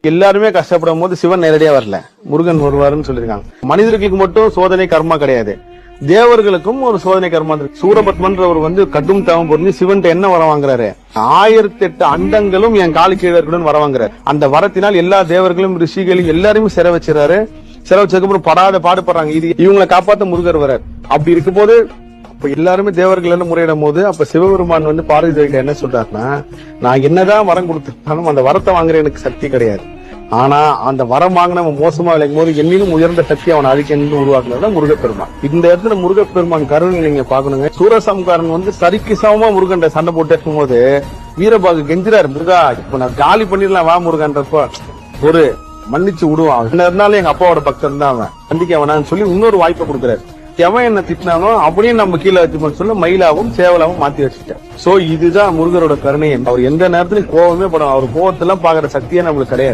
எல்லாருமே கஷ்டப்படும் போது சிவன் நேரடியா வரல, முருகன் வருவாருன்னு சொல்லியிருக்காங்க. மனிதர்களுக்கு மட்டும் சோதனை கர்மா கிடையாது, தேவர்களுக்கும் ஒரு சோதனை கர்மா இருக்கு. சூரபத்மன்றவர் கடும் தவம் புரிஞ்சு சிவன் என்ன வர வாங்குறாரு, 1008 அண்டங்களும் என் காலு கீழே இருக்கணும்னு வர வாங்குறாரு. அந்த வரத்தினால் எல்லா தேவர்களும் ரிஷிகளையும் எல்லாருமே சிறை வச்சிடறாரு. சிறை வச்சதுக்கு அப்புறம் படாத பாடுபடுறாங்க. இது இவங்களை காப்பாத்த முருகர் வர்றாரு. அப்படி இருக்கும் போது அப்ப எல்லாருமே தேவர்கள் எல்லாம் முறையிடும் போது அப்ப சிவபெருமான் பார்வதி தேவிட்ட என்ன சொல்றாருன்னா, நான் என்னதான் வரம் கொடுத்தாலும் அந்த வரத்தை வாங்குற எனக்கு சக்தி கிடையாது. ஆனா அந்த வரம் வாங்கினவன் மோசமா விளைக்கும் போது என்னிலும் உயர்ந்த சக்தி அவன் அழிக்கணும்னு உருவாக்குனதான் முருகப்பெருமான். இந்த இடத்துல முருகப்பெருமான் கருணை நீங்க பாக்கணுங்க. சூரசம்காரன் சரிக்கு சமமா முருகன் சண்டை போட்டு இருக்கும் போது வீரபாகு கெஞ்சிராரு, முருகா இப்ப நான் காலி பண்ணிடலாம் வா முருகன்றப்ப ஒரு மன்னிச்சு விடுவான். என்ன இருந்தாலும் எங்க அப்பாவோட பக்தன் தான் அவன், கண்டிக்க அவனான்னு சொல்லி இன்னொரு வாய்ப்பை கொடுக்குறாரு. எவன் என்ன திட்டினானோ அப்படியே நம்ம கீழே வச்சுப்போம் சொல்ல மயிலாவும் சேவலாவும் மாத்தி வச்சுட்டேன். சோ இதுதான் முருகரோட கருணை. அவர் எந்த நேரத்திலும் கோவமே படும். அவர் கோவத்தெல்லாம் பாக்குற சக்தியே நம்மளுக்கு கிடையாது.